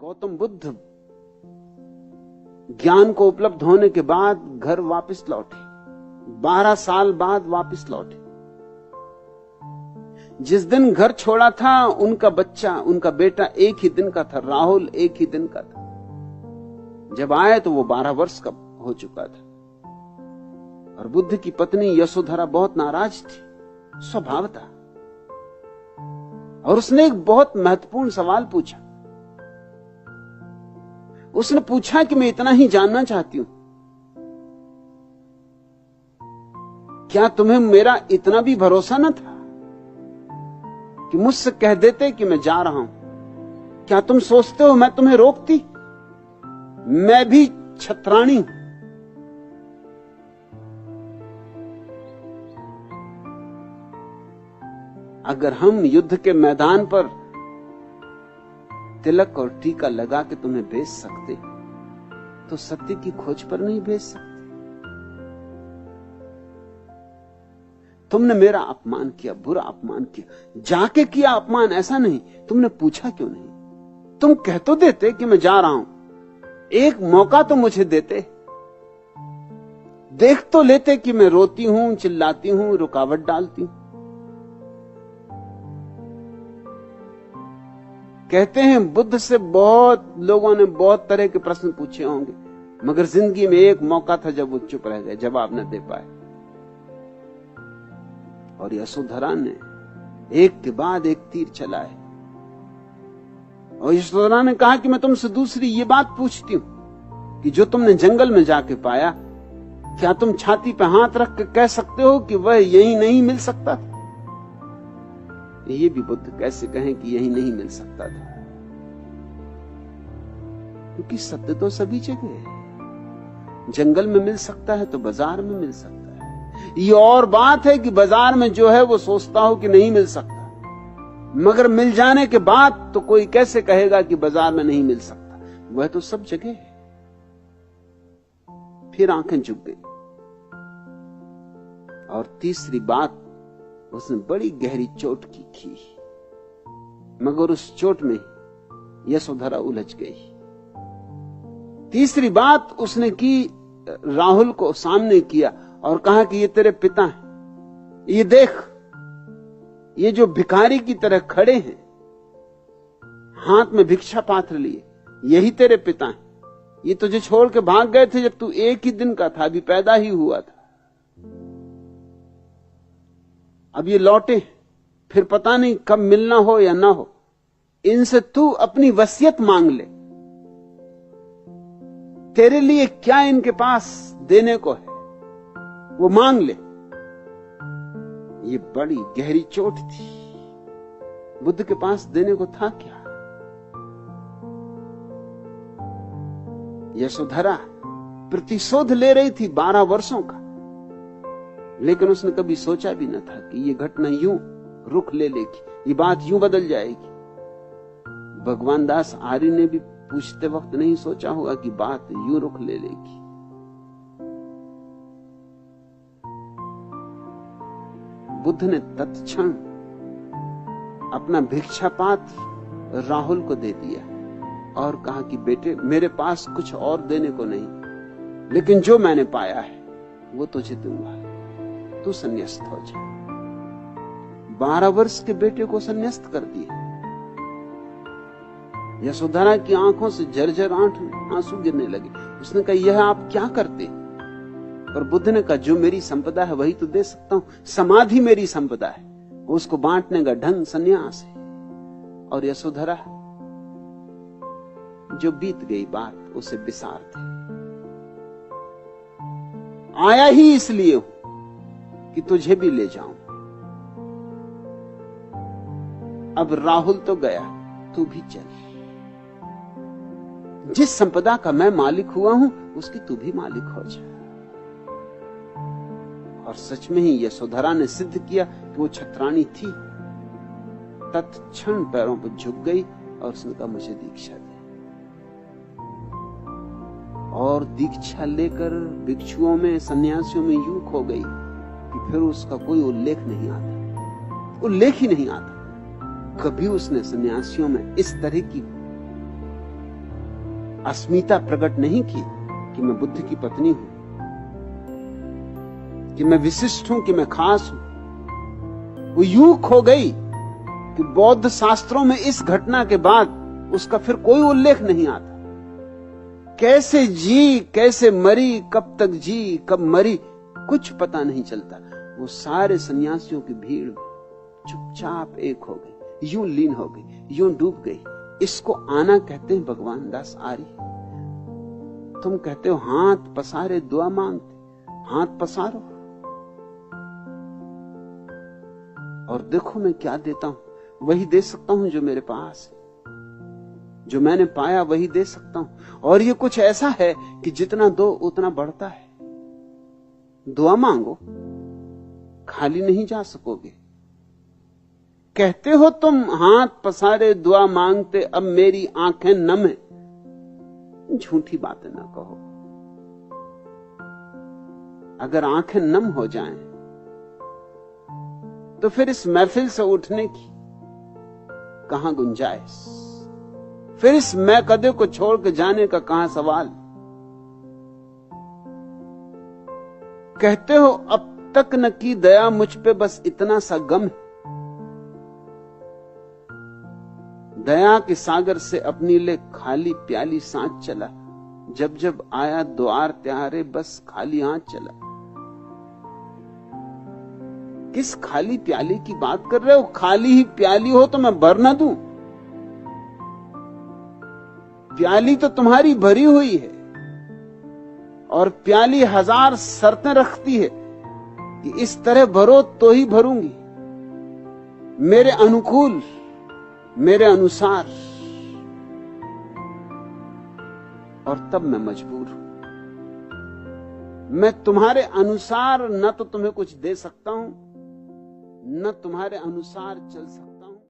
गौतम बुद्ध ज्ञान को उपलब्ध होने के बाद घर वापस लौटे। 12 साल बाद वापस लौटे। जिस दिन घर छोड़ा था उनका बच्चा, उनका बेटा एक ही दिन का था, राहुल एक ही दिन का था। जब आए तो वो 12 वर्ष का हो चुका था। और बुद्ध की पत्नी यशोधरा बहुत नाराज थी, स्वभाव था। और उसने एक बहुत महत्वपूर्ण सवाल पूछा। उसने पूछा कि मैं इतना ही जानना चाहती हूं, क्या तुम्हें मेरा इतना भी भरोसा न था कि मुझसे कह देते कि मैं जा रहा हूं? क्या तुम सोचते हो मैं तुम्हें रोकती? मैं भी छत्राणी हूं। अगर हम युद्ध के मैदान पर तिलक और टीका लगा के तुम्हें भेज सकते तो सत्य की खोज पर नहीं भेज सकते। तुमने मेरा अपमान किया, बुरा अपमान किया, जाके किया अपमान, ऐसा नहीं। तुमने पूछा क्यों नहीं? तुम कह तो देते कि मैं जा रहा हूं, एक मौका तो मुझे देते, देख तो लेते कि मैं रोती हूं, चिल्लाती हूं, रुकावट डालती हूं। कहते हैं बुद्ध से बहुत लोगों ने बहुत तरह के प्रश्न पूछे होंगे, मगर जिंदगी में एक मौका था जब वो चुप रह गए, जवाब न दे पाए। और यशोधरा ने एक के बाद एक तीर चलाए। और यशोधरा ने कहा कि मैं तुमसे दूसरी ये बात पूछती हूं कि जो तुमने जंगल में जाके पाया, क्या तुम छाती पे हाथ रख के कह सकते हो कि वह यही नहीं मिल सकता था? ये भी बुद्ध कैसे कहें कि यही नहीं मिल सकता था, क्योंकि सत्य तो सभी जगह है। जंगल में मिल सकता है तो बाजार में मिल सकता है। ये और बात है कि बाजार में जो है वो सोचता हो कि नहीं मिल सकता, मगर मिल जाने के बाद तो कोई कैसे कहेगा कि बाजार में नहीं मिल सकता? वह तो सब जगह है। फिर आंखें झुक गई। और तीसरी बात, उसने बड़ी गहरी चोट की थी, मगर उस चोट में यशोधरा उलझ गई। तीसरी बात उसने की, राहुल को सामने किया और कहा कि ये तेरे पिता हैं, ये देख, ये जो भिखारी की तरह खड़े हैं, हाथ में भिक्षा पात्र लिए, यही तेरे पिता हैं। ये तुझे छोड़ के भाग गए थे जब तू एक ही दिन का था, अभी पैदा ही हुआ था। अब ये लौटे, फिर पता नहीं कब मिलना हो या ना हो। इनसे तू अपनी वसीयत मांग ले, तेरे लिए क्या इनके पास देने को है वो मांग ले। ये बड़ी गहरी चोट थी। बुद्ध के पास देने को था क्या? यशोधरा प्रतिशोध ले रही थी 12 वर्षों का, लेकिन उसने कभी सोचा भी न था कि ये घटना यूं रुख ले लेगी, ये बात यूं बदल जाएगी। भगवान दास आर्य ने भी पूछते वक्त नहीं सोचा होगा कि बात यूं रुख ले लेगी। बुद्ध ने तत्क्षण अपना भिक्षा पात्र राहुल को दे दिया और कहा कि बेटे, मेरे पास कुछ और देने को नहीं, लेकिन जो मैंने पाया है वो तुझे दूंगा, तू संन्यास्त हो जा। 12 वर्ष के बेटे को संन्यास्त कर दिया। यशोधरा की आंखों से झरझर आंसू गिरने लगे। उसने कहा, यह आप क्या करते? पर बुद्ध ने कहा, जो मेरी संपदा है वही तो दे सकता हूं। समाधि मेरी संपदा है, उसको बांटने का ढंग संन्यास है। और यशोधरा जो बीत गई बात उसे विसार थे। आया ही इसलिए कि तुझे भी ले जाऊं। अब राहुल तो गया, तू भी चल। जिस संपदा का मैं मालिक हुआ हूं उसकी तू भी मालिक हो जा। और सच में ही यशोधरा ने सिद्ध किया कि वो छत्राणी थी। तत्क्षण पैरों पर झुक गई और उसने कहा, मुझे दीक्षा दे। और दीक्षा लेकर भिक्षुओं में, सन्यासियों में यूं खो गई कि फिर उसका कोई उल्लेख नहीं आता, उल्लेख ही नहीं आता। कभी उसने सन्यासियों में इस तरह की अस्मिता प्रकट नहीं की कि मैं बुद्ध की पत्नी हूं, कि मैं विशिष्ट हूं, कि मैं खास हूं। वो यूं खो गई कि बौद्ध शास्त्रों में इस घटना के बाद उसका फिर कोई उल्लेख नहीं आता। कैसे जी, कैसे मरी, कब तक जी, कब मरी, कुछ पता नहीं चलता। वो सारे सन्यासियों की भीड़ चुपचाप एक हो गई, यूं लीन हो गई, यूं डूब गई। इसको आना कहते हैं भगवान दास आर्य। तुम कहते हो हाथ पसारे दुआ मांगते, हाथ पसारो और देखो मैं क्या देता हूं। वही दे सकता हूं जो मेरे पास है, जो मैंने पाया वही दे सकता हूं। और ये कुछ ऐसा है कि जितना दो उतना बढ़ता है। दुआ मांगो, खाली नहीं जा सकोगे। कहते हो तुम हाथ पसारे दुआ मांगते, अब मेरी आंखें नम है। झूठी बातें ना कहो। अगर आंखें नम हो जाएं तो फिर इस महफिल से उठने की कहां गुंजाइश, फिर इस मैं कदे को छोड़ के जाने का कहां सवाल। कहते हो अब तक न की दया मुझ पे, बस इतना सा गम है। दया के सागर से अपनी ले खाली प्याली सांच चला, जब जब आया द्वार त्यारे बस खाली हाथ चला। किस खाली प्याली की बात कर रहे हो? खाली ही प्याली हो तो मैं भर ना दूं? प्याली तो तुम्हारी भरी हुई है और प्याली हजार शर्तें रखती है कि इस तरह भरो तो ही भरूंगी, मेरे अनुकूल, मेरे अनुसार। और तब मैं मजबूर हूं। मैं तुम्हारे अनुसार न तो तुम्हें कुछ दे सकता हूं, न तुम्हारे अनुसार चल सकता हूं।